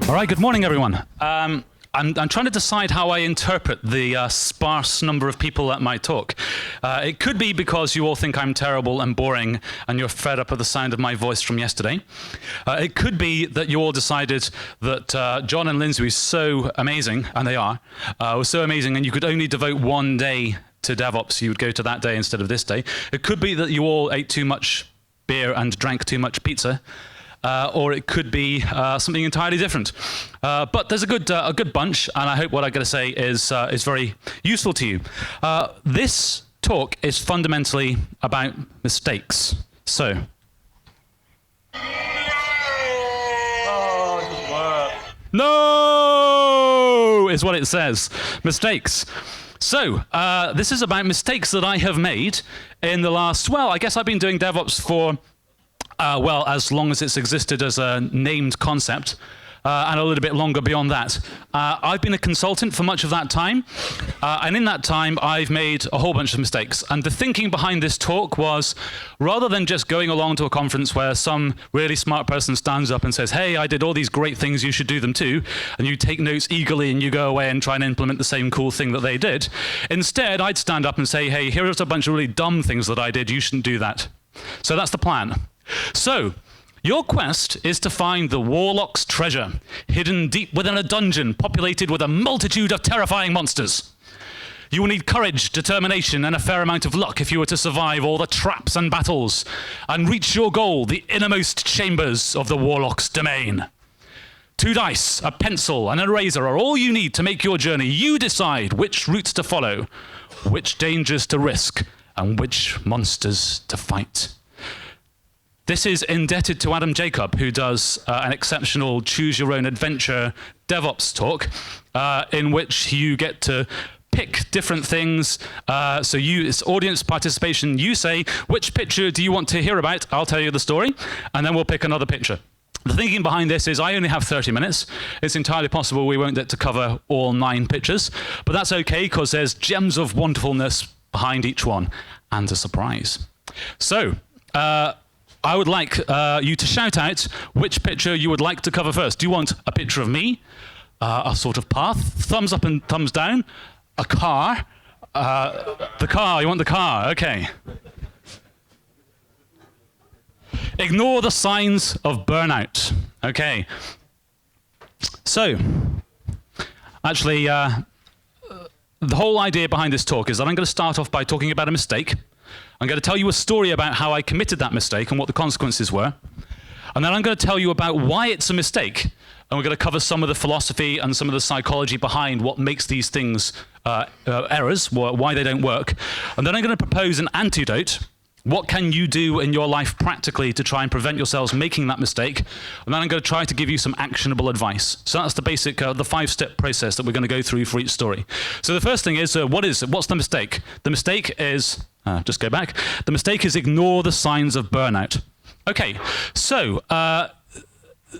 All right, good morning, everyone. I'm trying to decide how I interpret the sparse number of people at my talk. It could be because you all think I'm terrible and boring and you're fed up with the sound of my voice from yesterday. It could be that you all decided that John and Lindsay were so amazing, and they are, were so amazing, and you could only devote one day to DevOps. You would go to that day instead of this day. It could be that you all ate too much beer and drank too much pizza. Or it could be something entirely different. But there's a good bunch, and I hope what I'm going to say is very useful to you. This talk is fundamentally about mistakes. So. No, is what it says. Mistakes. So, this is about mistakes that I have made in the last, well, I guess I've been doing DevOps for well, as long as it's existed as a named concept, and a little bit longer beyond that. I've been a consultant for much of that time, and in that time, I've made a whole bunch of mistakes. And the thinking behind this talk was, rather than just going along to a conference where some really smart person stands up and says, hey, I did all these great things, you should do them too, and you take notes eagerly and you go away and try and implement the same cool thing that they did, instead, I'd stand up and say, hey, here's a bunch of really dumb things that I did, you shouldn't do that. So that's the plan. So, your quest is to find the warlock's treasure, hidden deep within a dungeon populated with a multitude of terrifying monsters. You will need courage, determination, and a fair amount of luck if you were to survive all the traps and battles and reach your goal, the innermost chambers of the warlock's domain. 2 dice, a pencil, and an eraser are all you need to make your journey. You decide which routes to follow, which dangers to risk, and which monsters to fight. This is indebted to Adam Jacob, who does an exceptional choose-your-own-adventure DevOps talk, in which you get to pick different things. So it's audience participation. You say, which picture do you want to hear about? I'll tell you the story, and then we'll pick another picture. The thinking behind this is I only have 30 minutes. It's entirely possible we won't get to cover all 9 pictures, but that's okay, because there's gems of wonderfulness behind each one, and a surprise. So, I would like you to shout out which picture you would like to cover first. Do you want a picture of me, a sort of path, thumbs up and thumbs down, a car, the car, you want the car, okay. Ignore the signs of burnout, okay. So, actually, the whole idea behind this talk is that I'm going to start off by talking about a mistake. I'm going to tell you a story about how I committed that mistake and what the consequences were. And then I'm going to tell you about why it's a mistake. And we're going to cover some of the philosophy and some of the psychology behind what makes these things errors, why they don't work. And then I'm going to propose an antidote. What can you do in your life practically to try and prevent yourselves making that mistake? And then I'm going to try to give you some actionable advice. So that's the basic, the 5-step process that we're going to go through for each story. So the first thing is, what's the mistake? The mistake is, just go back. The mistake is ignore the signs of burnout. Okay, so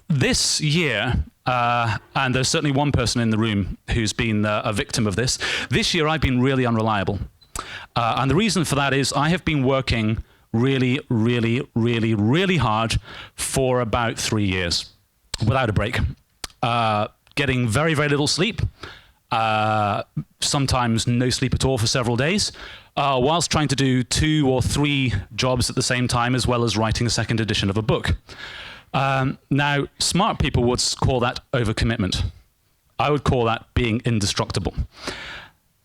this year, and there's certainly one person in the room who's been a victim of this. This year I've been really unreliable. And the reason for that is I have been working really, really, really, really hard for about 3 years without a break. Getting very, very little sleep, sometimes no sleep at all for several days, whilst trying to do 2 or 3 jobs at the same time, as well as writing a second edition of a book. Now, smart people would call that overcommitment. I would call that being indestructible.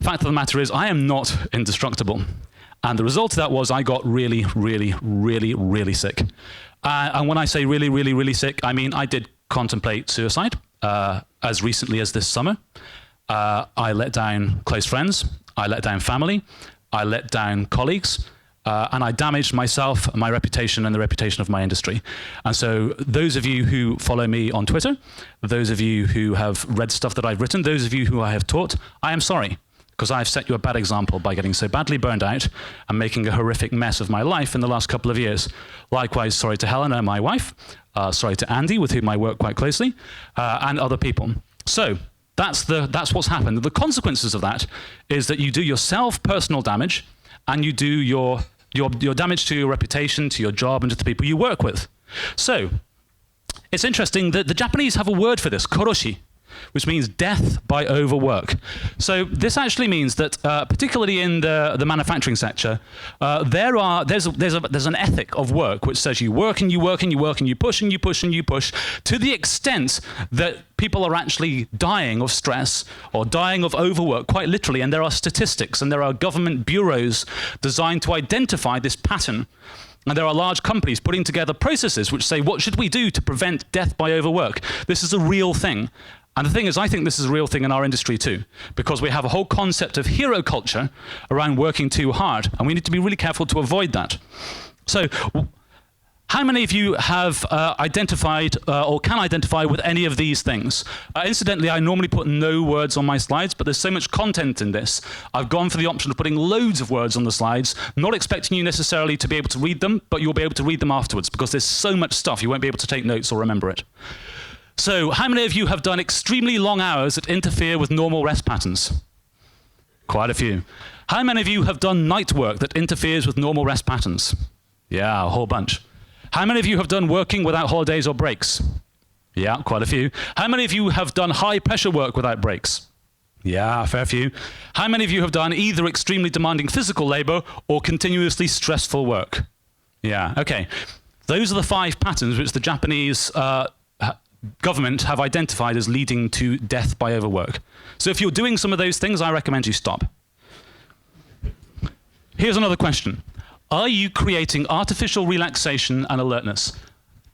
Fact of the matter is, I am not indestructible. And the result of that was I got really, really, really, really sick. And when I say really, really, really sick, I mean I did contemplate suicide as recently as this summer. I let down close friends. I let down family. I let down colleagues. And I damaged myself, my reputation, and the reputation of my industry. And so those of you who follow me on Twitter, those of you who have read stuff that I've written, those of you who I have taught, I am sorry. Because I've set you a bad example by getting so badly burned out and making a horrific mess of my life in the last couple of years. Likewise, sorry to Helena, my wife, sorry to Andy, with whom I work quite closely, and other people. So that's what's happened. The consequences of that is that you do yourself personal damage, and you do your damage to your reputation, to your job, and to the people you work with. So It's interesting that the Japanese have a word for this, koroshi, which means death by overwork. So this actually means that, particularly in the manufacturing sector, there's an ethic of work which says you work and you work and you work and you push and you push and you push to the extent that people are actually dying of stress or dying of overwork, quite literally. And there are statistics and there are government bureaus designed to identify this pattern. And there are large companies putting together processes which say, what should we do to prevent death by overwork? This is a real thing. And the thing is, I think this is a real thing in our industry too, because we have a whole concept of hero culture around working too hard, and we need to be really careful to avoid that. So, how many of you have identified or can identify with any of these things? Incidentally, I normally put no words on my slides, but there's so much content in this. I've gone for the option of putting loads of words on the slides, not expecting you necessarily to be able to read them, but you'll be able to read them afterwards, because there's so much stuff you won't be able to take notes or remember it. So, how many of you have done extremely long hours that interfere with normal rest patterns? Quite a few. How many of you have done night work that interferes with normal rest patterns? Yeah, a whole bunch. How many of you have done working without holidays or breaks? Yeah, quite a few. How many of you have done high pressure work without breaks? Yeah, a fair few. How many of you have done either extremely demanding physical labor or continuously stressful work? Yeah, okay. Those are the 5 patterns which the Japanese government have identified as leading to death by overwork. So if you're doing some of those things, I recommend you stop. Here's another question. Are you creating artificial relaxation and alertness?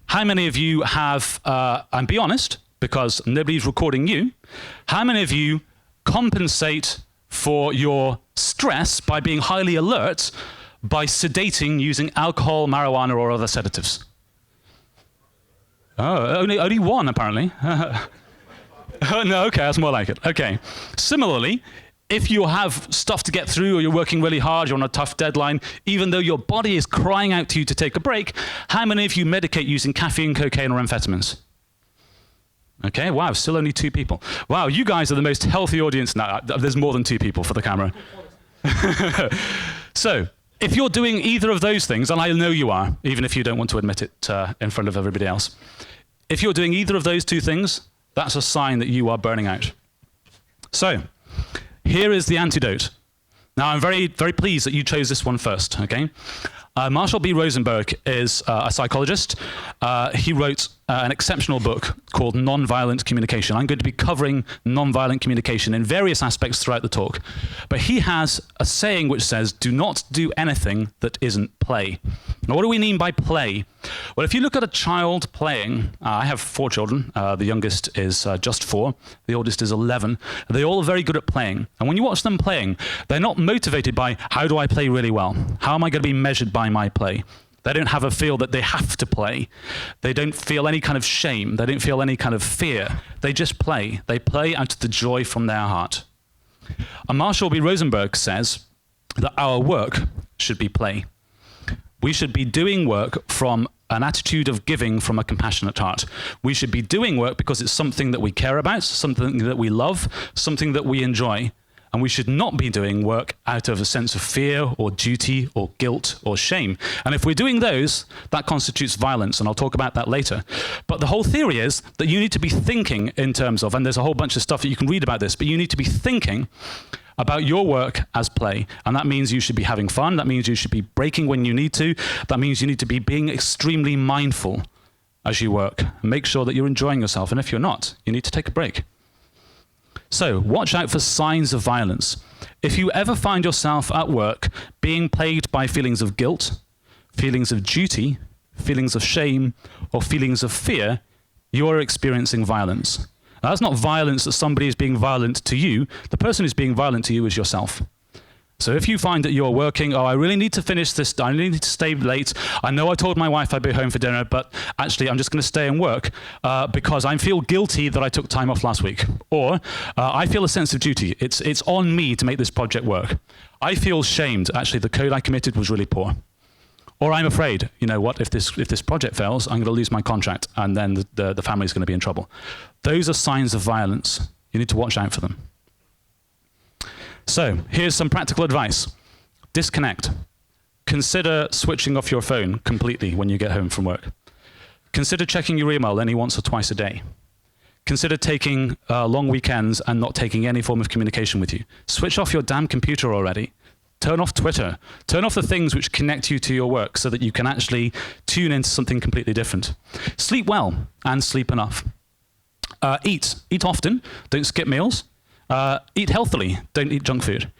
How many of you have, and be honest, because nobody's recording you, how many of you compensate for your stress by being highly alert by sedating using alcohol, marijuana, or other sedatives? Oh, only one, apparently. Oh, no, okay, that's more like it. Okay. Similarly, if you have stuff to get through or you're working really hard, you're on a tough deadline, even though your body is crying out to you to take a break, how many of you medicate using caffeine, cocaine, or amphetamines? Okay, wow, still only 2 people. Wow, you guys are the most healthy audience now. There's more than 2 people for the camera. So, if you're doing either of those things, and I know you are, even if you don't want to admit it in front of everybody else, if you're doing either of those 2 things, that's a sign that you are burning out. So, here is the antidote. Now, I'm very, very pleased that you chose this one first, okay? Marshall B. Rosenberg is a psychologist. He wrote an exceptional book called Nonviolent Communication. I'm going to be covering nonviolent communication in various aspects throughout the talk. But he has a saying which says, do not do anything that isn't play. Now, what do we mean by play? Well, if you look at a child playing, I have 4 children. The youngest is just 4. The oldest is 11. They all are very good at playing. And when you watch them playing, they're not motivated by, how do I play really well? How am I going to be measured by my play? They don't have a feel that they have to play. They don't feel any kind of shame. They don't feel any kind of fear. They just play. They play out of the joy from their heart. And Marshall B. Rosenberg says that our work should be play. We should be doing work from an attitude of giving from a compassionate heart. We should be doing work because it's something that we care about, something that we love, something that we enjoy. And we should not be doing work out of a sense of fear or duty or guilt or shame. And if we're doing those, that constitutes violence, and I'll talk about that later. But the whole theory is that you need to be thinking in terms of, and there's a whole bunch of stuff that you can read about this, but you need to be thinking about your work as play. And that means you should be having fun. That means you should be breaking when you need to. That means you need to be being extremely mindful as you work. Make sure that you're enjoying yourself. And if you're not, you need to take a break. So, watch out for signs of violence. If you ever find yourself at work being plagued by feelings of guilt, feelings of duty, feelings of shame, or feelings of fear, you are experiencing violence. Now, that's not violence that somebody is being violent to you. The person who's being violent to you is yourself. So if you find that you're working, I really need to finish this, I really need to stay late. I know I told my wife I'd be home for dinner, but actually I'm just going to stay and work because I feel guilty that I took time off last week. Or I feel a sense of duty. It's on me to make this project work. I feel shamed. Actually, the code I committed was really poor. Or I'm afraid, you know what, if this project fails, I'm going to lose my contract and then the family's going to be in trouble. Those are signs of violence. You need to watch out for them. So, here's some practical advice. Disconnect. Consider switching off your phone completely when you get home from work. Consider checking your email only once or twice a day. Consider taking long weekends and not taking any form of communication with you. Switch off your damn computer already. Turn off Twitter. Turn off the things which connect you to your work so that you can actually tune into something completely different. Sleep well and sleep enough. Eat. Eat often. Don't skip meals. Eat healthily. Don't eat junk food.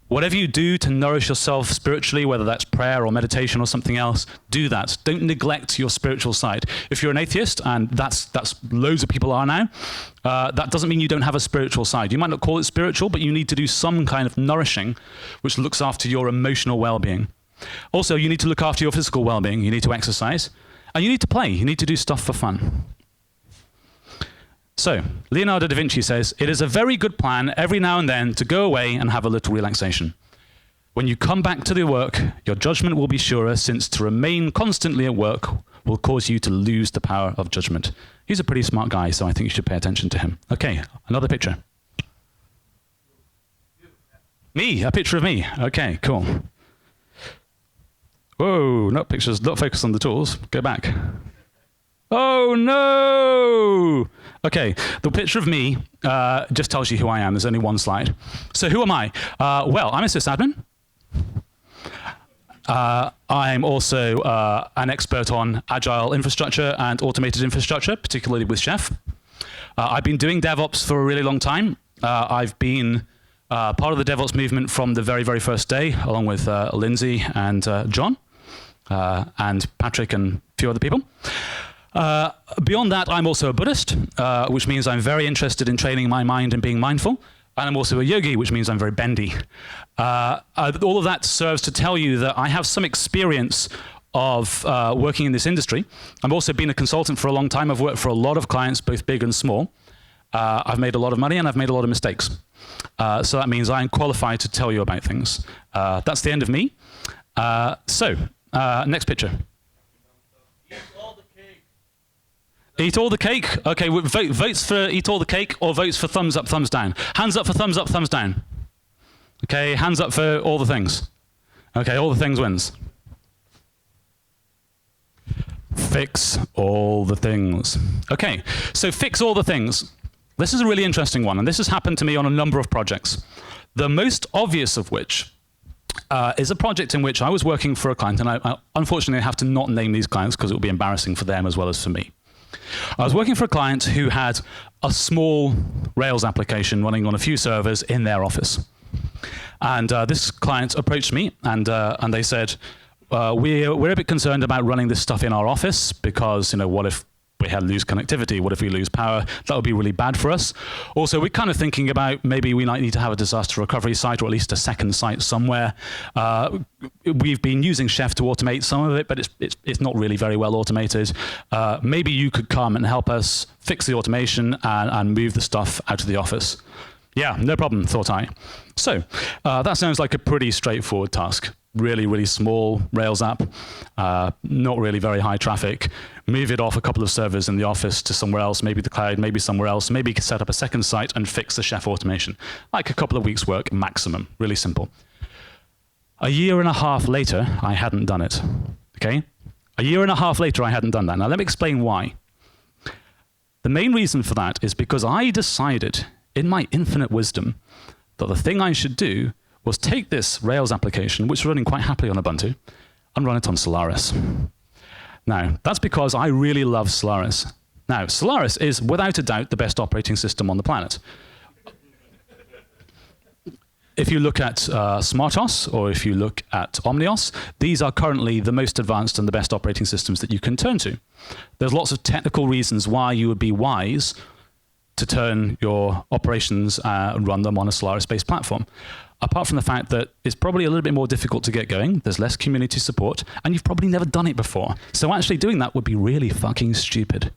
Whatever you do to nourish yourself spiritually, whether that's prayer or meditation or something else, do that. Don't neglect your spiritual side. If you're an atheist, and that's loads of people are now, that doesn't mean you don't have a spiritual side. You might not call it spiritual, but you need to do some kind of nourishing which looks after your emotional well-being. Also, you need to look after your physical well-being. You need to exercise, and you need to play. You need to do stuff for fun. So, Leonardo da Vinci says, it is a very good plan every now and then to go away and have a little relaxation. When you come back to the work, your judgment will be surer, since to remain constantly at work will cause you to lose the power of judgment. He's a pretty smart guy, so I think you should pay attention to him. Okay, another picture. Me, a picture of me. Okay, cool. Whoa, not pictures, not focus on the tools. Go back. Oh no! Okay, the picture of me just tells you who I am. There's only one slide. So who am I? Well, I'm a sysadmin. I'm also an expert on agile infrastructure and automated infrastructure, particularly with Chef. I've been doing DevOps for a really long time. I've been part of the DevOps movement from the very, very first day, along with Lindsay and John, and Patrick and a few other people. Beyond that, I'm also a Buddhist, which means I'm very interested in training my mind and being mindful. And I'm also a yogi, which means I'm very bendy. All of that serves to tell you that I have some experience of working in this industry. I've also been a consultant for a long time. I've worked for a lot of clients, both big and small. I've made a lot of money and I've made a lot of mistakes. So that means I'm qualified to tell you about things. That's the end of me. Next picture. Eat all the cake? Okay, votes for eat all the cake or votes for thumbs up, thumbs down? Hands up for thumbs up, thumbs down. Okay, hands up for all the things. Okay, all the things wins. Fix all the things. Okay, so fix all the things. This is a really interesting one, and this has happened to me on a number of projects. The most obvious of which is a project in which I was working for a client, and I unfortunately have to not name these clients because it would be embarrassing for them as well as for me. I was working for a client who had a small Rails application running on a few servers in their office. And this client approached me and they said, we're a bit concerned about running this stuff in our office because, what if we lose connectivity? What if we lose power? That would be really bad for us. Also, we're kind of thinking about maybe we might need to have a disaster recovery site or at least a second site somewhere. We've been using Chef to automate some of it, but it's not really very well automated. Maybe you could come and help us fix the automation and move the stuff out of the office. Yeah, no problem, thought I. So that sounds like a pretty straightforward task. Really, really small Rails app, not really very high traffic. Move it off a couple of servers in the office to somewhere else, maybe the cloud, maybe somewhere else. Maybe you could set up a second site and fix the Chef automation. Like a couple of weeks' work maximum, really simple. A year and a half later, I hadn't done it, okay? A year and a half later, I hadn't done that. Now, let me explain why. The main reason for that is because I decided, in my infinite wisdom, that the thing I should do was take this Rails application, which is running quite happily on Ubuntu, and run it on Solaris. Now, that's because I really love Solaris. Now, Solaris is, without a doubt, the best operating system on the planet. If you look at SmartOS, or if you look at Omnios, these are currently the most advanced and the best operating systems that you can turn to. There's lots of technical reasons why you would be wise to turn your operations and run them on a Solaris-based platform. Apart from the fact that it's probably a little bit more difficult to get going, there's less community support, and you've probably never done it before. So actually doing that would be really fucking stupid.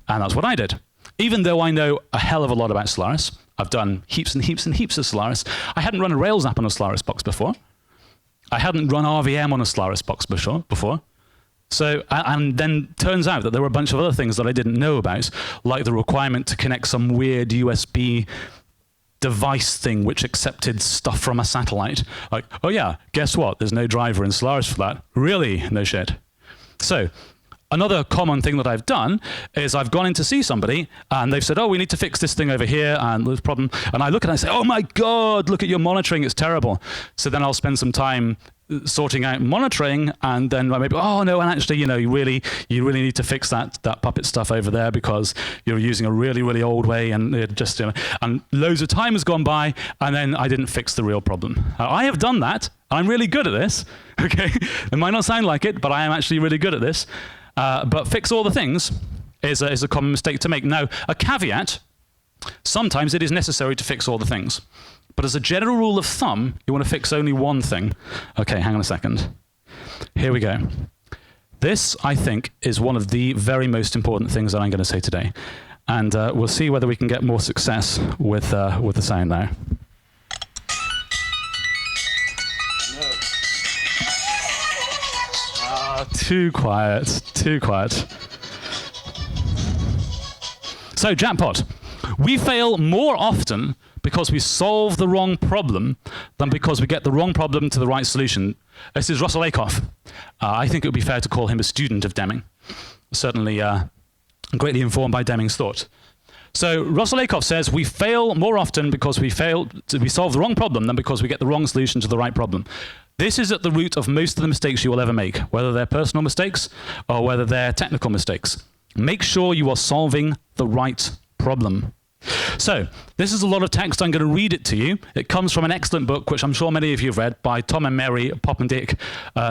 And that's what I did. Even though I know a hell of a lot about Solaris, I've done heaps and heaps and heaps of Solaris. I hadn't run a Rails app on a Solaris box before. I hadn't run RVM on a Solaris box before. So, and then turns out that there were a bunch of other things that I didn't know about, like the requirement to connect some weird USB device thing which accepted stuff from a satellite. Like, oh yeah, guess what? There's no driver in Solaris for that. Really? No shit. So, Another common thing that I've done is I've gone in to see somebody and they've said, oh, we need to fix this thing over here and there's a problem. And I look and I say, oh my God, look at your monitoring, it's terrible. So then I'll spend some time sorting out monitoring, and then maybe, oh no, and actually, you really need to fix that Puppet stuff over there because you're using a really, really old way, and it just, and loads of time has gone by, and then I didn't fix the real problem. I have done that. I'm really good at this. Okay, it might not sound like it, but I am actually really good at this. But fix all the things is a common mistake to make. Now, a caveat, sometimes it is necessary to fix all the things. But as a general rule of thumb, you want to fix only one thing. Okay, hang on a second. Here we go. This, I think, is one of the very most important things that I'm going to say today. And we'll see whether we can get more success with the sound now. Too quiet, too quiet. So, jackpot. We fail more often because we solve the wrong problem than because we get the wrong problem to the right solution. This is Russell Ackoff. I think it would be fair to call him a student of Deming. Certainly greatly informed by Deming's thought. So Russell Ackoff says we fail more often because we solve the wrong problem than because we get the wrong solution to the right problem. This is at the root of most of the mistakes you will ever make, whether they're personal mistakes or whether they're technical mistakes. Make sure you are solving the right problem. So, this is a lot of text. I'm going to read it to you. It comes from an excellent book, which I'm sure many of you have read, by Tom and Mary Popendick,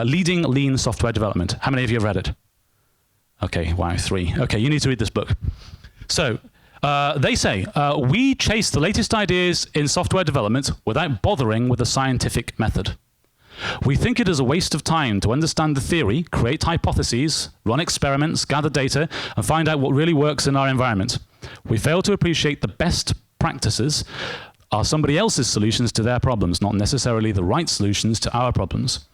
Leading Lean Software Development. How many of you have read it? Okay, wow, 3. Okay, you need to read this book. So, they say, we chase the latest ideas in software development without bothering with the scientific method. We think it is a waste of time to understand the theory, create hypotheses, run experiments, gather data, and find out what really works in our environment. We fail to appreciate the best practices are somebody else's solutions to their problems, not necessarily the right solutions to our problems.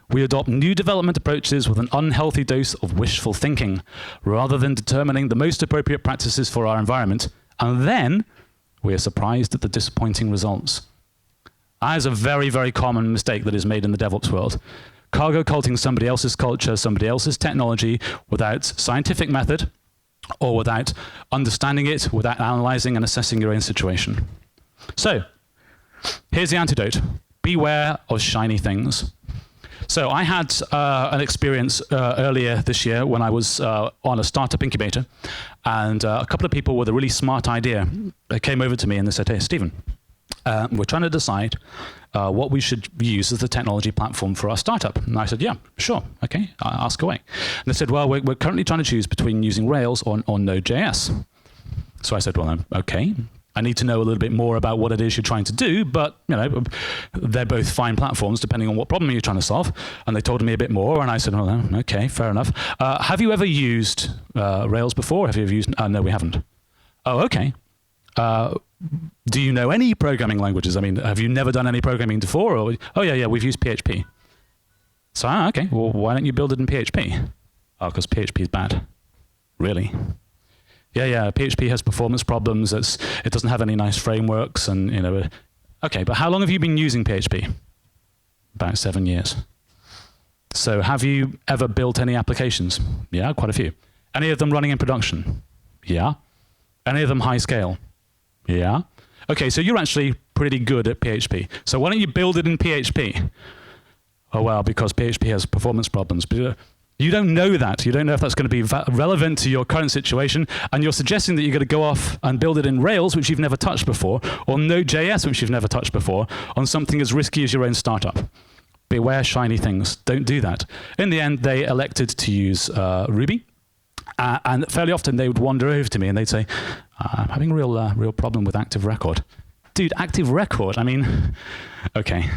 We adopt new development approaches with an unhealthy dose of wishful thinking, rather than determining the most appropriate practices for our environment, and then we are surprised at the disappointing results. That is a very, very common mistake that is made in the DevOps world. Cargo culting somebody else's culture, somebody else's technology without scientific method, or without understanding it, without analyzing and assessing your own situation. So, here's the antidote. Beware of shiny things. So I had an experience earlier this year when I was on a startup incubator, and a couple of people with a really smart idea, they came over to me and they said, hey, Stephen, we're trying to decide what we should use as the technology platform for our startup. And I said, yeah, sure, okay, ask away. And they said, well, we're currently trying to choose between using Rails or Node.js. So I said, well, okay, I need to know a little bit more about what it is you're trying to do, but they're both fine platforms depending on what problem you're trying to solve. And they told me a bit more, and I said, well, okay, fair enough. Have you ever used Rails before? Have you ever used? No, we haven't. Oh, okay. Do you know any programming languages? I mean, have you never done any programming before? Or, oh, yeah, we've used PHP. So, okay, well, why don't you build it in PHP? Oh, because PHP is bad. Really? Yeah, PHP has performance problems. It doesn't have any nice frameworks, and okay. But how long have you been using PHP? About 7 years. So, have you ever built any applications? Yeah, quite a few. Any of them running in production? Yeah. Any of them high scale? Yeah. Okay, so you're actually pretty good at PHP. So why don't you build it in PHP? Oh, well, because PHP has performance problems. But you don't know that. You don't know if that's going to be relevant to your current situation, and you're suggesting that you're going to go off and build it in Rails, which you've never touched before, or Node.js, which you've never touched before, on something as risky as your own startup. Beware shiny things. Don't do that. In the end, they elected to use Ruby, and fairly often they would wander over to me and they'd say, I'm having a real problem with Active Record. Dude, Active Record, I mean, okay.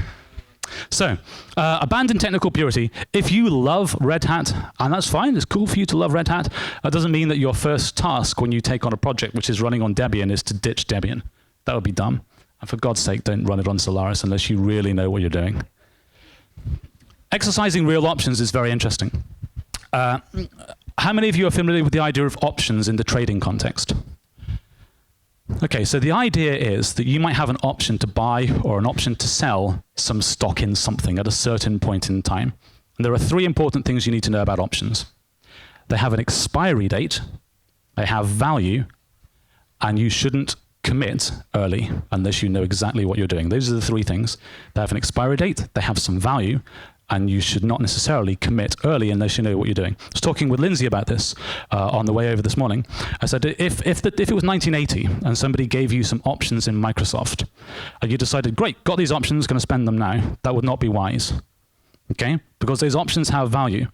So, abandon technical purity. If you love Red Hat, and that's fine, it's cool for you to love Red Hat, that doesn't mean that your first task when you take on a project which is running on Debian is to ditch Debian. That would be dumb. And for God's sake, don't run it on Solaris unless you really know what you're doing. Exercising real options is very interesting. How many of you are familiar with the idea of options in the trading context? Okay, so the idea is that you might have an option to buy or an option to sell some stock in something at a certain point in time. And there are 3 important things you need to know about options. they have an expiry date, they have value, and you shouldn't commit early unless you know exactly what you're doing. Those are the three things. They have an expiry date, they have some value, and you should not necessarily commit early unless you know what you're doing. I was talking with Lindsay about this on the way over this morning. I said, if it was 1980 and somebody gave you some options in Microsoft, and you decided, great, got these options, going to spend them now, that would not be wise, okay? Because those options have value.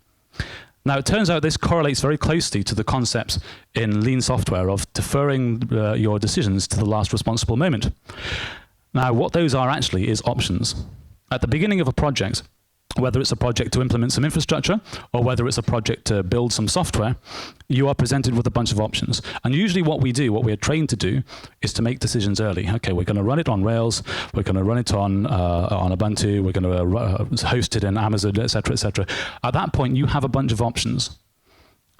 Now, it turns out this correlates very closely to the concept in lean software of deferring your decisions to the last responsible moment. Now, what those are actually is options. At the beginning of a project, whether it's a project to implement some infrastructure or whether it's a project to build some software, you are presented with a bunch of options. And usually what we do, what we're trained to do, is to make decisions early. Okay, we're going to run it on Rails, we're going to run it on Ubuntu, we're going to host it in Amazon, et cetera, et cetera. At that point, you have a bunch of options.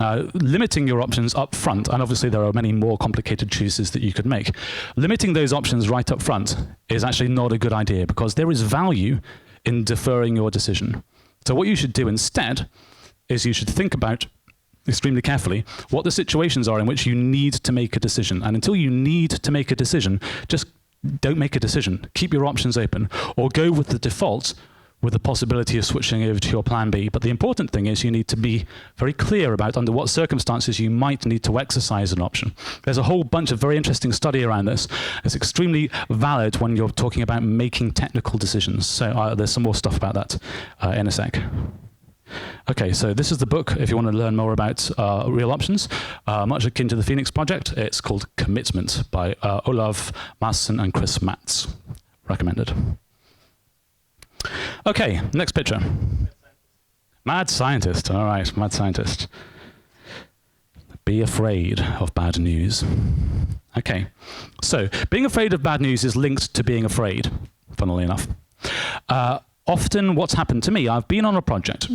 Limiting your options up front, and obviously there are many more complicated choices that you could make. Limiting those options right up front is actually not a good idea because there is value in deferring your decision. So what you should do instead is you should think about extremely carefully what the situations are in which you need to make a decision. And until you need to make a decision, just don't make a decision. Keep your options open or go with the default with the possibility of switching over to your plan B. But the important thing is you need to be very clear about under what circumstances you might need to exercise an option. There's a whole bunch of very interesting study around this. It's extremely valid when you're talking about making technical decisions. So there's some more stuff about that in a sec. Okay, so this is the book if you want to learn more about real options, much akin to the Phoenix Project. It's called Commitment by Olav Madsen and Chris Matz. Recommended. Okay, next picture. Mad scientist. All right, mad scientist. Be afraid of bad news. Okay, so being afraid of bad news is linked to being afraid, funnily enough. Often what's happened to me, I've been on a project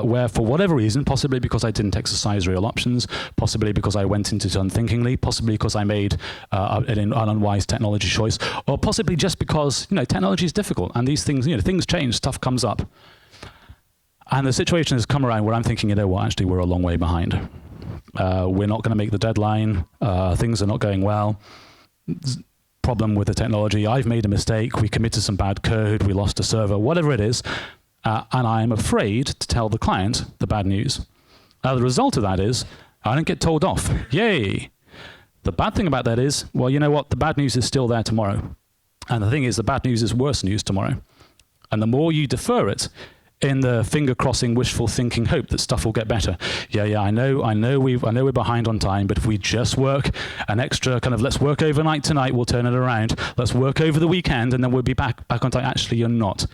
where for whatever reason, possibly because I didn't exercise real options, possibly because I went into it unthinkingly, possibly because I made an unwise technology choice, or possibly just because, technology is difficult and these things, things change, stuff comes up. And the situation has come around where I'm thinking, actually we're a long way behind. We're not going to make the deadline. Things are not going well. Problem with the technology. I've made a mistake. We committed some bad code. We lost a server, whatever it is. And I'm afraid to tell the client the bad news. The result of that is I don't get told off. Yay! The bad thing about that is, well, you know what? The bad news is still there tomorrow. And the thing is, the bad news is worse news tomorrow. And the more you defer it in the finger-crossing, wishful thinking hope that stuff will get better. I know we're behind on time, but if we just work an extra let's work overnight tonight, we'll turn it around. Let's work over the weekend, and then we'll be back on time. Actually, you're not.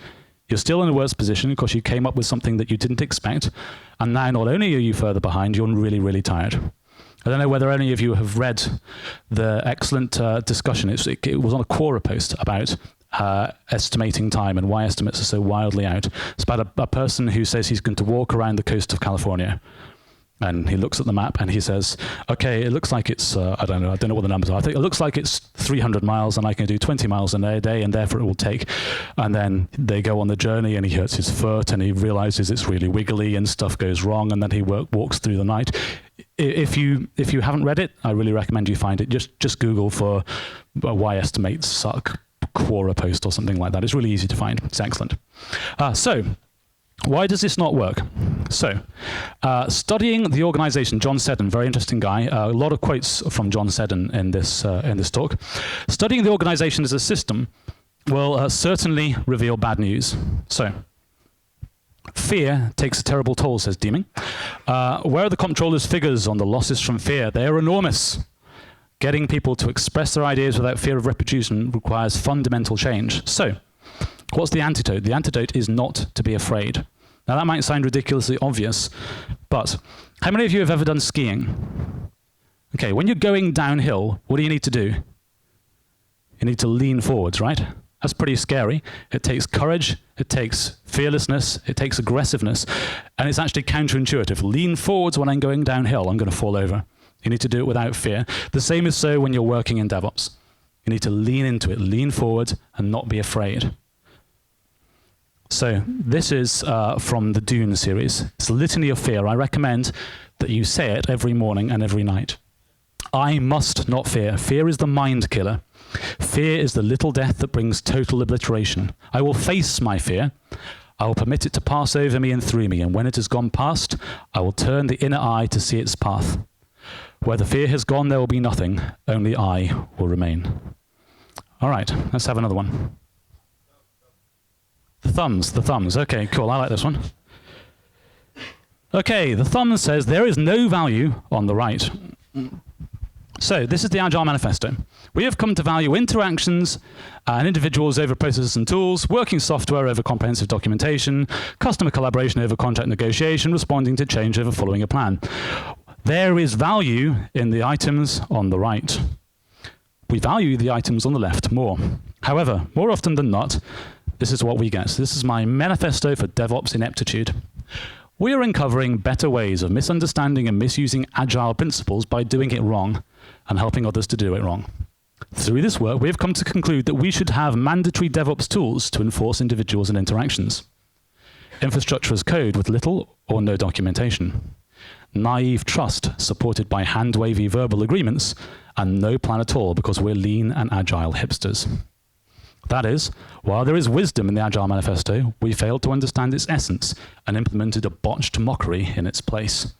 You're still in a worse position because you came up with something that you didn't expect. And now not only are you further behind, you're really, really tired. I don't know whether any of you have read the excellent discussion. It was on a Quora post about estimating time and why estimates are so wildly out. It's about a person who says he's going to walk around the coast of California. And he looks at the map and he says, okay, it looks like it's, I don't know what the numbers are. I think it looks like it's 300 miles and I can do 20 miles a day and therefore it will take. And then they go on the journey and he hurts his foot and he realizes it's really wiggly and stuff goes wrong and then he walks through the night. If you haven't read it, I really recommend you find it. Just Google for why estimates suck, Quora post or something like that. It's really easy to find. It's excellent. So why does this not work? So, studying the organization, John Seddon, very interesting guy. A lot of quotes from John Seddon in this talk. Studying the organization as a system will certainly reveal bad news. So, fear takes a terrible toll, says Deeming. Where are the comptroller's figures on the losses from fear? They are enormous. Getting people to express their ideas without fear of retribution requires fundamental change. So, what's the antidote? The antidote is not to be afraid. Now that might sound ridiculously obvious, but how many of you have ever done skiing? Okay, when you're going downhill, what do you need to do? You need to lean forwards, right? That's pretty scary. It takes courage, it takes fearlessness, it takes aggressiveness, and it's actually counterintuitive. Lean forwards when I'm going downhill, I'm going to fall over. You need to do it without fear. The same is so when you're working in DevOps. You need to lean into it, lean forward, and not be afraid. So this is from the Dune series. It's the Litany of Fear. I recommend that you say it every morning and every night. I must not fear. Fear is the mind killer. Fear is the little death that brings total obliteration. I will face my fear. I will permit it to pass over me and through me, and when it has gone past, I will turn the inner eye to see its path. Where the fear has gone, there will be nothing. Only I will remain. All right, let's have another one. The thumbs. Okay, cool. I like this one. Okay, the thumb says there is no value on the right. So this is the Agile Manifesto. We have come to value interactions and individuals over processes and tools, working software over comprehensive documentation, customer collaboration over contract negotiation, responding to change over following a plan. There is value in the items on the right. We value the items on the left more. However, more often than not, this is what we get. So this is my manifesto for DevOps ineptitude. We are uncovering better ways of misunderstanding and misusing agile principles by doing it wrong and helping others to do it wrong. Through this work, we have come to conclude that we should have mandatory DevOps tools to enforce individuals and interactions. Infrastructure as code with little or no documentation. Naive trust supported by hand-wavy verbal agreements, and no plan at all because we're lean and agile hipsters. That is, while there is wisdom in the Agile Manifesto, we failed to understand its essence and implemented a botched mockery in its place.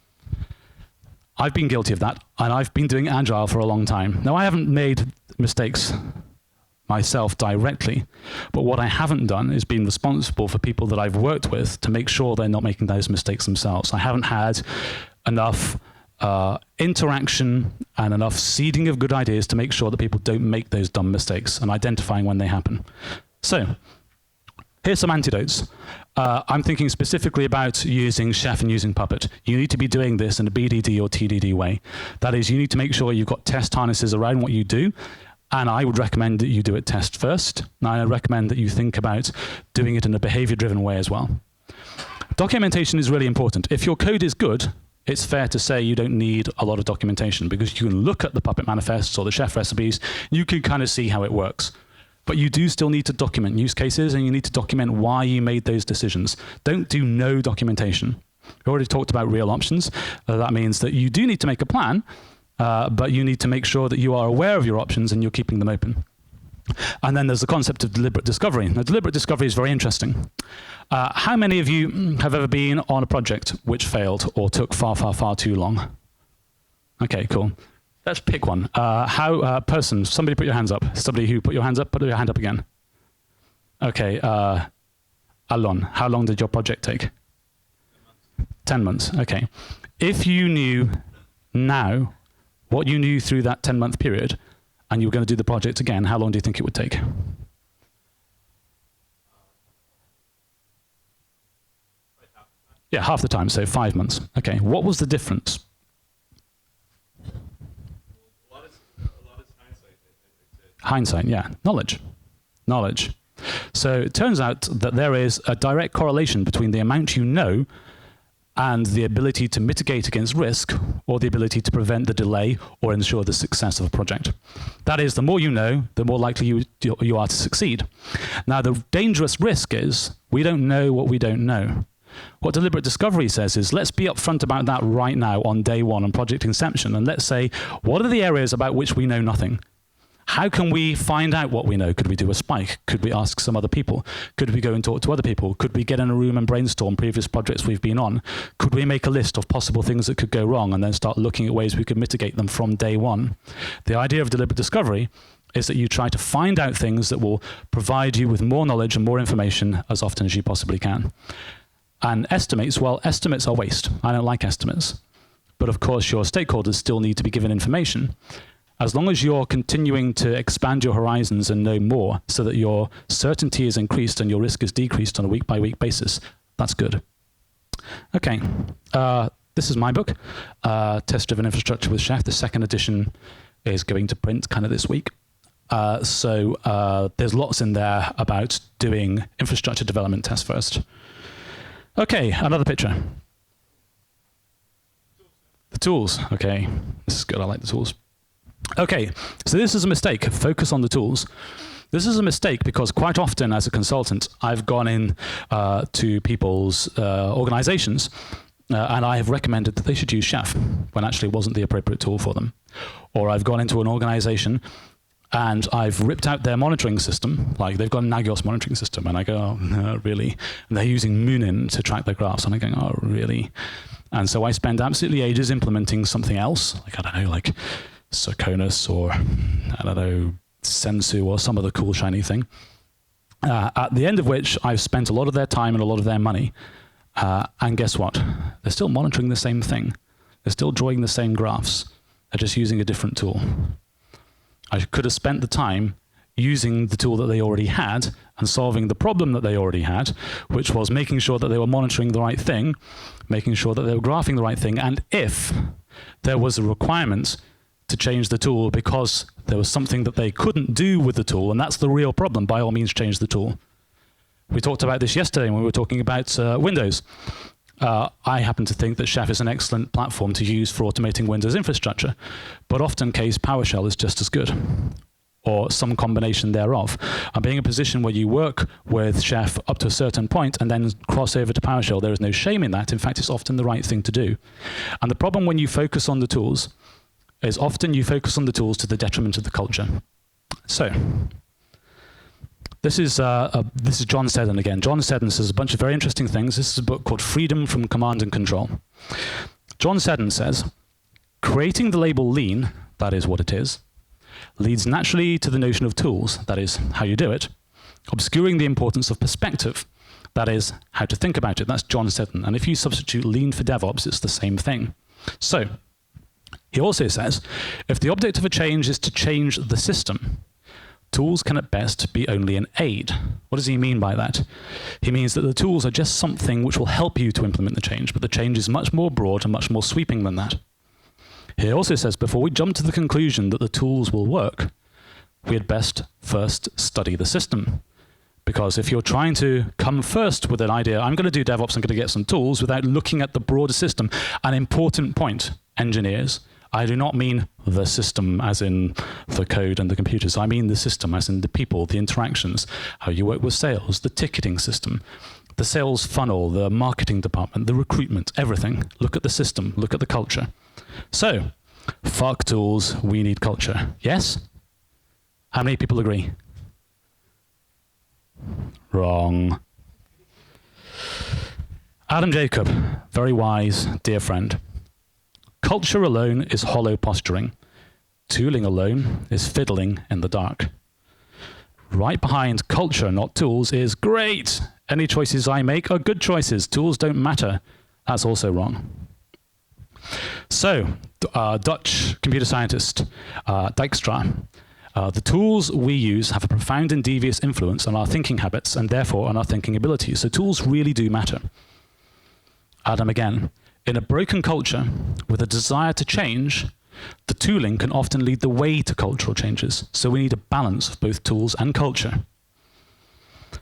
I've been guilty of that, and I've been doing Agile for a long time. Now, I haven't made mistakes myself directly, but what I haven't done is been responsible for people that I've worked with to make sure they're not making those mistakes themselves. I haven't had enough interaction and enough seeding of good ideas to make sure that people don't make those dumb mistakes and identifying when they happen. So here's some antidotes. I'm thinking specifically about using Chef and using Puppet. You need to be doing this in a BDD or TDD way. That is, you need to make sure you've got test harnesses around what you do. And I would recommend that you do it test first. And I recommend that you think about doing it in a behavior-driven way as well. Documentation is really important. If your code is good, it's fair to say you don't need a lot of documentation because you can look at the Puppet manifests or the Chef recipes, you can kind of see how it works. But you do still need to document use cases and you need to document why you made those decisions. Don't do no documentation. We already talked about real options. That means that you do need to make a plan, but you need to make sure that you are aware of your options and you're keeping them open. And then there's the concept of deliberate discovery. Now, deliberate discovery is very interesting. How many of you have ever been on a project which failed or took far, far, far too long? Okay, cool. Let's pick one. Person, somebody put your hands up. Somebody who put your hands up, put your hand up again. Okay, Alon, how long did your project take? 10 months, okay. If you knew now what you knew through that 10-month period, and you were going to do the project again, how long do you think it would take? Yeah, half the time, so 5 months. Okay, what was the difference? A lot is hindsight. Hindsight, yeah. Knowledge. So it turns out that there is a direct correlation between the amount you know and the ability to mitigate against risk or the ability to prevent the delay or ensure the success of a project. That is, the more you know, the more likely you are to succeed. Now, the dangerous risk is we don't know what we don't know. What deliberate discovery says is let's be upfront about that right now on day one on project inception, and let's say, what are the areas about which we know nothing? How can we find out what we know? Could we do a spike? Could we ask some other people? Could we go and talk to other people? Could we get in a room and brainstorm previous projects we've been on? Could we make a list of possible things that could go wrong and then start looking at ways we could mitigate them from day one? The idea of deliberate discovery is that you try to find out things that will provide you with more knowledge and more information as often as you possibly can. And estimates, well, estimates are waste. I don't like estimates. But of course, your stakeholders still need to be given information. As long as you're continuing to expand your horizons and know more so that your certainty is increased and your risk is decreased on a week-by-week basis, that's good. Okay, this is my book, Test-Driven Infrastructure with Chef. The second edition is going to print kind of this week. So there's lots in there about doing infrastructure development tests first. Okay, another picture. The tools, okay. This is good, I like the tools. Okay, so this is a mistake. Focus on the tools. This is a mistake because quite often as a consultant, I've gone in to people's organizations and I have recommended that they should use Chef when actually it wasn't the appropriate tool for them. Or I've gone into an organization and I've ripped out their monitoring system, like they've got a Nagios monitoring system, and I go, oh, no, really? And they're using Munin to track their graphs, and I'm going, oh, really? And so I spend absolutely ages implementing something else, like, I don't know, like Soconus or, I don't know, Sensu or some other cool shiny thing, at the end of which I've spent a lot of their time and a lot of their money. And guess what? They're still monitoring the same thing. They're still drawing the same graphs. They're just using a different tool. I could have spent the time using the tool that they already had and solving the problem that they already had, which was making sure that they were monitoring the right thing, making sure that they were graphing the right thing, and if there was a requirement to change the tool because there was something that they couldn't do with the tool, and that's the real problem, by all means change the tool. We talked about this yesterday when we were talking about Windows. I happen to think that Chef is an excellent platform to use for automating Windows infrastructure, but often case PowerShell is just as good, or some combination thereof. And being in a position where you work with Chef up to a certain point and then cross over to PowerShell, there is no shame in that. In fact, it's often the right thing to do. And the problem when you focus on the tools is often you focus on the tools to the detriment of the culture. So, this is John Seddon again. John Seddon says a bunch of very interesting things. This is a book called Freedom from Command and Control. John Seddon says, creating the label lean, that is what it is, leads naturally to the notion of tools, that is how you do it, obscuring the importance of perspective, that is how to think about it. That's John Seddon. And if you substitute lean for DevOps, it's the same thing. So, he also says, if the object of a change is to change the system, tools can at best be only an aid. What does he mean by that? He means that the tools are just something which will help you to implement the change, but the change is much more broad and much more sweeping than that. He also says, before we jump to the conclusion that the tools will work, we had best first study the system. Because if you're trying to come first with an idea, I'm going to do DevOps, I'm going to get some tools, without looking at the broader system, an important point, engineers, I do not mean the system as in the code and the computers. I mean the system as in the people, the interactions, how you work with sales, the ticketing system, the sales funnel, the marketing department, the recruitment, everything. Look at the system, look at the culture. So, fuck tools, we need culture. Yes? How many people agree? Wrong. Adam Jacob, very wise, dear friend. Culture alone is hollow posturing. Tooling alone is fiddling in the dark. Right behind culture, not tools, is great. Any choices I make are good choices. Tools don't matter. That's also wrong. So, Dutch computer scientist Dijkstra, the tools we use have a profound and devious influence on our thinking habits and therefore on our thinking abilities. So tools really do matter. Adam again. In a broken culture, with a desire to change, the tooling can often lead the way to cultural changes. So we need a balance of both tools and culture.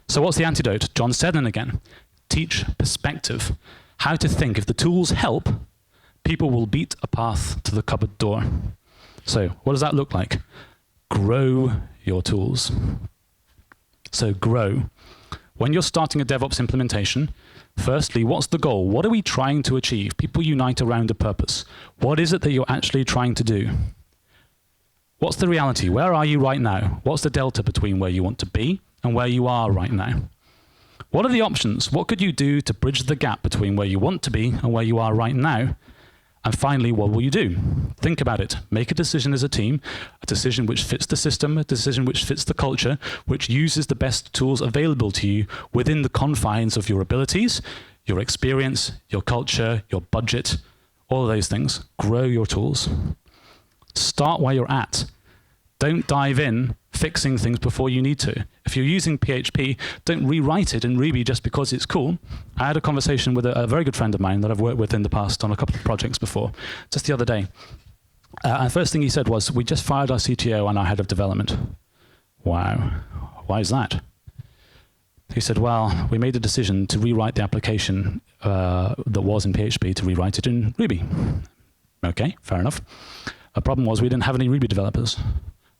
So what's the antidote? John Seddon again. Teach perspective. How to think. If the tools help, people will beat a path to the cupboard door. So what does that look like? Grow your tools. So grow. When you're starting a DevOps implementation, firstly, what's the goal? What are we trying to achieve? People unite around a purpose. What is it that you're actually trying to do? What's the reality? Where are you right now? What's the delta between where you want to be and where you are right now? What are the options? What could you do to bridge the gap between where you want to be and where you are right now? And finally, what will you do? Think about it. Make a decision as a team, a decision which fits the system, a decision which fits the culture, which uses the best tools available to you within the confines of your abilities, your experience, your culture, your budget, all of those things. Grow your tools. Start where you're at. Don't dive in fixing things before you need to. If you're using PHP, don't rewrite it in Ruby just because it's cool. I had a conversation with a very good friend of mine that I've worked with in the past on a couple of projects before, just the other day. And the first thing he said was, we just fired our CTO and our head of development. Wow, why is that? He said, well, we made a decision to rewrite the application that was in PHP to rewrite it in Ruby. Okay, fair enough. The problem was we didn't have any Ruby developers.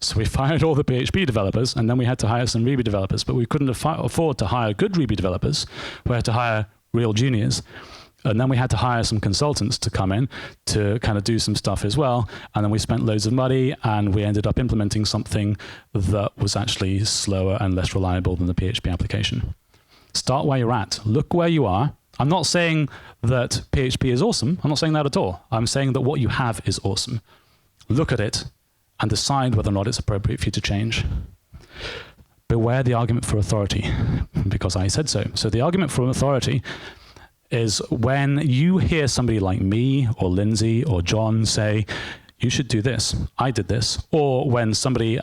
So we fired all the PHP developers, and then we had to hire some Ruby developers, but we couldn't afford to hire good Ruby developers. We had to hire real juniors. And then we had to hire some consultants to come in to kind of do some stuff as well. And then we spent loads of money, and we ended up implementing something that was actually slower and less reliable than the PHP application. Start where you're at. Look where you are. I'm not saying that PHP is awesome. I'm not saying that at all. I'm saying that what you have is awesome. Look at it and decide whether or not it's appropriate for you to change. Beware the argument for authority, because I said so. So the argument for authority is when you hear somebody like me or Lindsay or John say, you should do this, I did this, or when somebody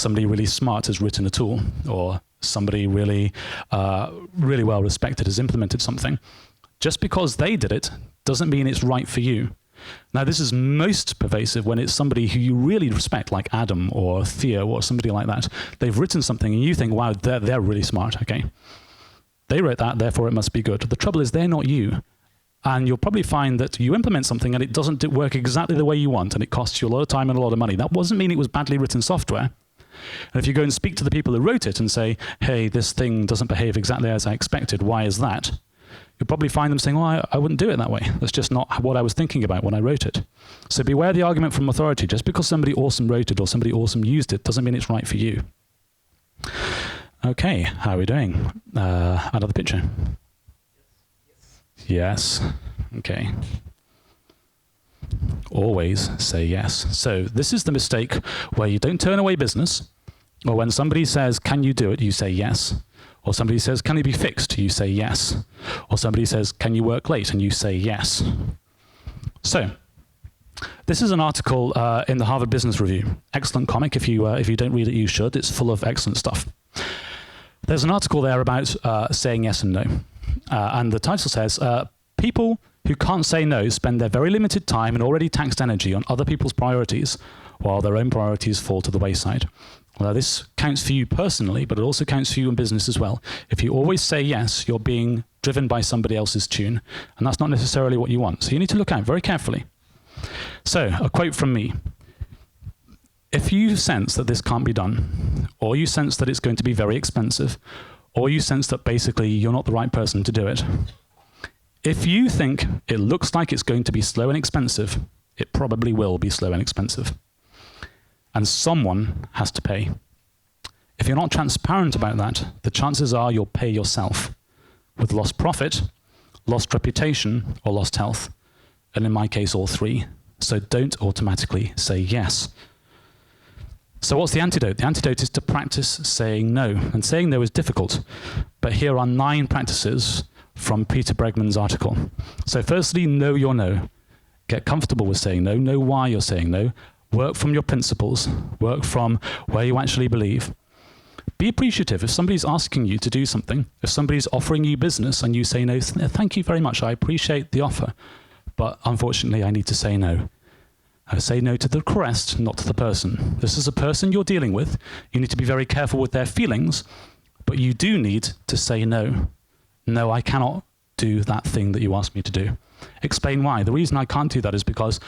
really smart has written a tool, or somebody really well respected has implemented something, just because they did it doesn't mean it's right for you. Now, this is most pervasive when it's somebody who you really respect, like Adam or Theo or somebody like that. They've written something and you think, wow, they're really smart, okay? They wrote that, therefore it must be good. The trouble is they're not you. And you'll probably find that you implement something and it doesn't work exactly the way you want, and it costs you a lot of time and a lot of money. That doesn't mean it was badly written software. And if you go and speak to the people who wrote it and say, hey, this thing doesn't behave exactly as I expected, why is that? You'll probably find them saying, well, I wouldn't do it that way. That's just not what I was thinking about when I wrote it. So beware the argument from authority. Just because somebody awesome wrote it or somebody awesome used it doesn't mean it's right for you. Okay, how are we doing? Another picture. Yes. Okay. Always say yes. So this is the mistake where you don't turn away business, or when somebody says, can you do it? You say yes. Or somebody says, can it be fixed? You say yes. Or somebody says, can you work late? And you say yes. So this is an article in the Harvard Business Review. Excellent comic. If you don't read it, you should. It's full of excellent stuff. There's an article there about saying yes and no. And the title says, people who can't say no spend their very limited time and already taxed energy on other people's priorities, while their own priorities fall to the wayside. Well, this counts for you personally, but it also counts for you in business as well. If you always say yes, you're being driven by somebody else's tune, and that's not necessarily what you want. So you need to look out very carefully. So, a quote from me. If you sense that this can't be done, or you sense that it's going to be very expensive, or you sense that basically you're not the right person to do it, if you think it looks like it's going to be slow and expensive, it probably will be slow and expensive. And someone has to pay. If you're not transparent about that, the chances are you'll pay yourself with lost profit, lost reputation, or lost health. And in my case, all three. So don't automatically say yes. So what's the antidote? The antidote is to practice saying no. And saying no is difficult. But here are 9 practices from Peter Bregman's article. So firstly, know your no. Get comfortable with saying no. Know why you're saying no. Work from your principles. Work from where you actually believe. Be appreciative. If somebody's asking you to do something, if somebody's offering you business and you say no, thank you very much, I appreciate the offer, but unfortunately I need to say no. Say no to the request, not to the person. This is a person you're dealing with. You need to be very careful with their feelings, but you do need to say no. No, I cannot do that thing that you asked me to do. Explain why. The reason I can't do that is because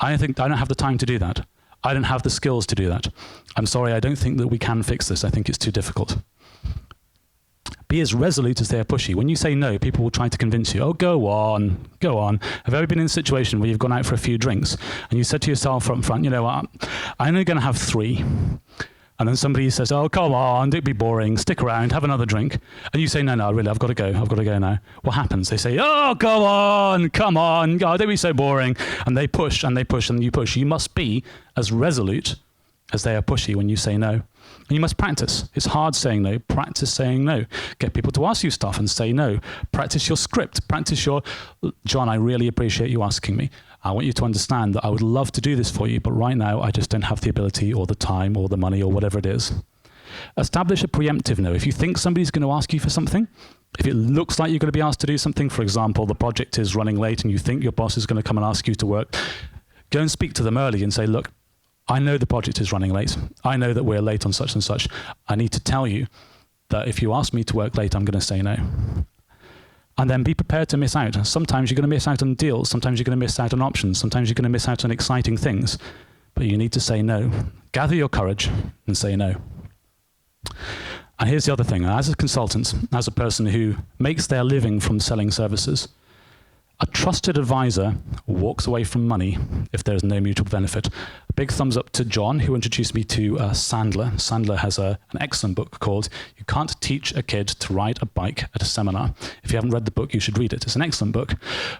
I don't have the time to do that. I don't have the skills to do that. I'm sorry, I don't think that we can fix this. I think it's too difficult. Be as resolute as they are pushy. When you say no, people will try to convince you, oh, go on, go on. Have you ever been in a situation where you've gone out for a few drinks and you said to yourself up front, you know what, I'm only going to have 3. And then somebody says, oh, come on, don't be boring, stick around, have another drink. And you say, no, really, I've got to go now. What happens? They say, oh, go on, come on, oh, don't be so boring. And they push and they push and you push. You must be as resolute as they are pushy when you say no. And you must practice. It's hard saying no. Practice saying no. Get people to ask you stuff and say no. Practice your script. Practice your, John, I really appreciate you asking me. I want you to understand that I would love to do this for you, but right now I just don't have the ability or the time or the money or whatever it is. Establish a preemptive no. If you think somebody's going to ask you for something, if it looks like you're going to be asked to do something, for example, the project is running late and you think your boss is going to come and ask you to work, go and speak to them early and say, look, I know the project is running late. I know that we're late on such and such. I need to tell you that if you ask me to work late, I'm going to say no. And then be prepared to miss out. Sometimes you're going to miss out on deals. Sometimes you're going to miss out on options. Sometimes you're going to miss out on exciting things. but you need to say no. Gather your courage and say no. And here's the other thing. As a consultant, as a person who makes their living from selling services, a trusted advisor walks away from money if there's no mutual benefit. A big thumbs up to John, who introduced me to Sandler. Sandler has an excellent book called You Can't Teach a Kid to Ride a Bike at a Seminar. If you haven't read the book, you should read it. It's an excellent book.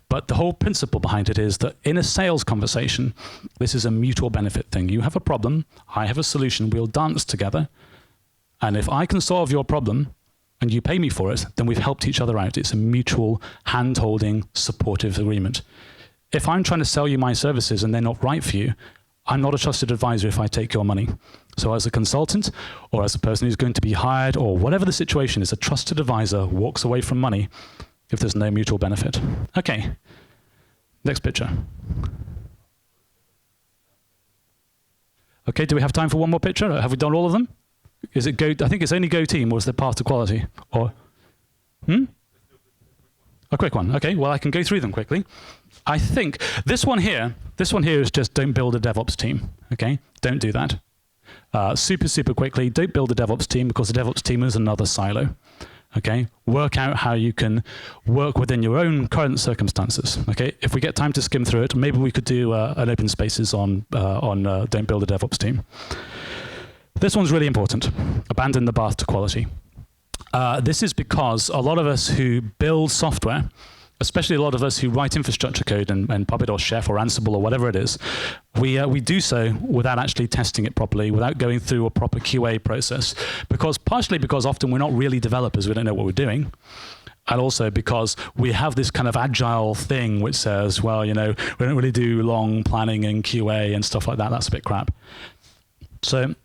But the whole principle behind it is that in a sales conversation, this is a mutual benefit thing. You have a problem, I have a solution, we'll dance together. And if I can solve your problem, and you pay me for it, then we've helped each other out. It's a mutual, hand-holding, supportive agreement. If I'm trying to sell you my services and they're not right for you, I'm not a trusted advisor if I take your money. So as a consultant, or as a person who's going to be hired, or whatever the situation is, a trusted advisor walks away from money if there's no mutual benefit. Okay, next picture. Okay, do we have time for one more picture? Have we done all of them? Is it Go? I think it's only Go Team, or is there path to quality? Or, a quick one. Okay, well, I can go through them quickly. I think this one here is just don't build a DevOps team. Okay, don't do that. Super quickly, don't build a DevOps team, because the DevOps team is another silo. Okay, work out how you can work within your own current circumstances. Okay, if we get time to skim through it, maybe we could do an open spaces on don't build a DevOps team. This one's really important. Abandon the path to quality. This is because a lot of us who build software, especially a lot of us who write infrastructure code and Puppet or Chef or Ansible or whatever it is, we do so without actually testing it properly, without going through a proper QA process. Partially because often we're not really developers, we don't know what we're doing. And also because we have this kind of agile thing which says, well, you know, we don't really do long planning and QA and stuff like that. That's a bit crap. So,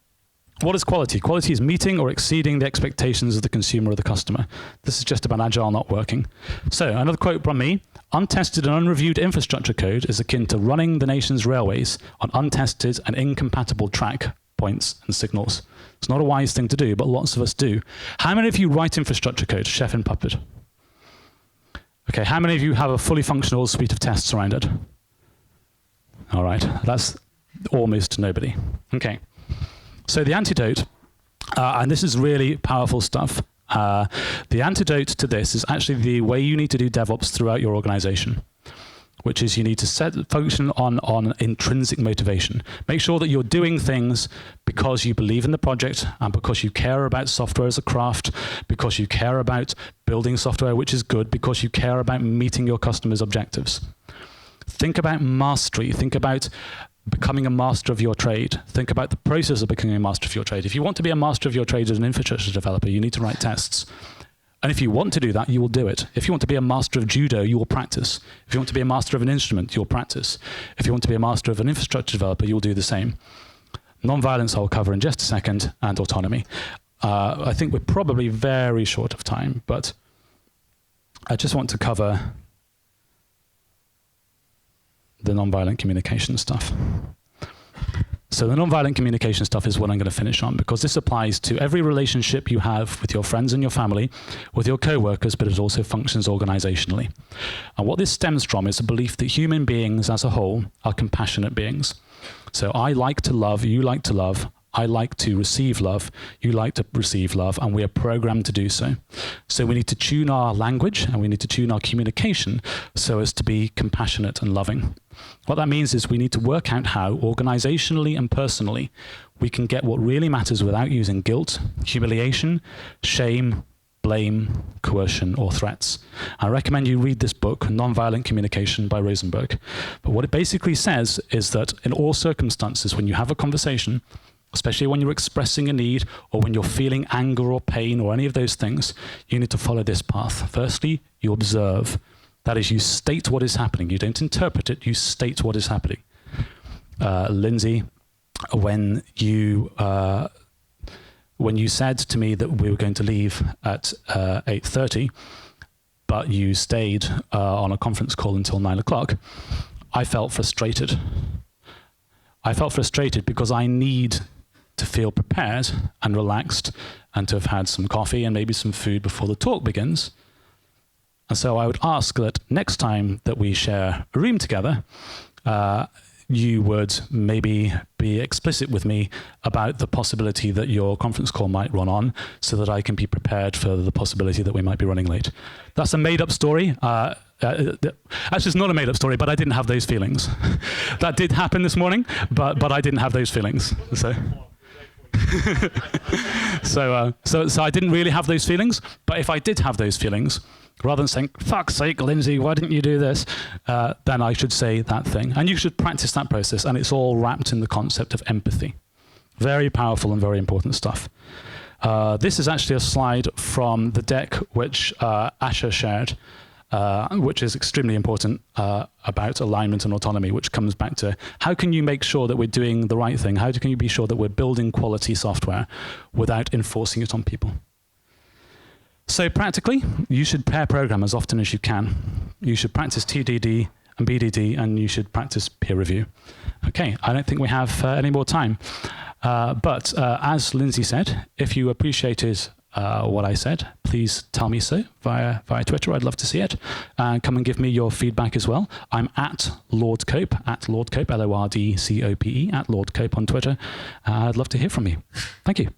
what is quality? Quality is meeting or exceeding the expectations of the consumer or the customer. This is just about agile not working. So another quote from me: untested and unreviewed infrastructure code is akin to running the nation's railways on untested and incompatible track points and signals. It's not a wise thing to do, but lots of us do. How many of you write infrastructure code, Chef and Puppet? Okay, how many of you have a fully functional suite of tests around it? All right, that's almost nobody. Okay. So the antidote, and this is really powerful stuff, the antidote to this is actually the way you need to do DevOps throughout your organization, which is you need to function on intrinsic motivation. Make sure that you're doing things because you believe in the project and because you care about software as a craft, because you care about building software which is good, because you care about meeting your customers' objectives. Think about mastery. Think about becoming a master of your trade. Think about the process of becoming a master of your trade. If you want to be a master of your trade as an infrastructure developer, you need to write tests. And if you want to do that, you will do it. If you want to be a master of judo, you will practice. If you want to be a master of an instrument, you'll practice. If you want to be a master of an infrastructure developer, you'll do the same. Non-violence I'll cover in just a second, and autonomy. I think we're probably very short of time, but I just want to cover the non-violent communication stuff. So the non-violent communication stuff is what I'm going to finish on, because this applies to every relationship you have with your friends and your family, with your co-workers, but it also functions organizationally. And what this stems from is a belief that human beings as a whole are compassionate beings. So I like to love, you like to love, I like to receive love, you like to receive love, and we are programmed to do so. So we need to tune our language and we need to tune our communication so as to be compassionate and loving. What that means is we need to work out how, organizationally and personally, we can get what really matters without using guilt, humiliation, shame, blame, coercion, or threats. I recommend you read this book, Nonviolent Communication by Rosenberg. But what it basically says is that in all circumstances, when you have a conversation, especially when you're expressing a need or when you're feeling anger or pain or any of those things, you need to follow this path. Firstly, you observe. That is, you state what is happening. You don't interpret it, you state what is happening. Lindsay, when you said to me that we were going to leave at 8:30, but you stayed on a conference call until 9 o'clock, I felt frustrated. I felt frustrated because I need to feel prepared and relaxed and to have had some coffee and maybe some food before the talk begins. And so I would ask that next time that we share a room together, you would maybe be explicit with me about the possibility that your conference call might run on, so that I can be prepared for the possibility that we might be running late. That's a made-up story. Actually, it's not a made-up story, but I didn't have those feelings. That did happen this morning, but I didn't have those feelings. So I didn't really have those feelings. But if I did have those feelings, rather than saying, fuck's sake, Lindsay, why didn't you do this? Then I should say that thing. And you should practice that process. And it's all wrapped in the concept of empathy. Very powerful and very important stuff. This is actually a slide from the deck which Asha shared, which is extremely important about alignment and autonomy, which comes back to how can you make sure that we're doing the right thing? How can you be sure that we're building quality software without enforcing it on people? So practically, you should pair program as often as you can. You should practice TDD and BDD, and you should practice peer review. Okay, I don't think we have any more time. But as Lindsay said, if you appreciated what I said, please tell me so via Twitter. I'd love to see it. Come and give me your feedback as well. I'm at Lord Cope, Lordcope, Lordcope, at Lord Cope on Twitter. I'd love to hear from you. Thank you.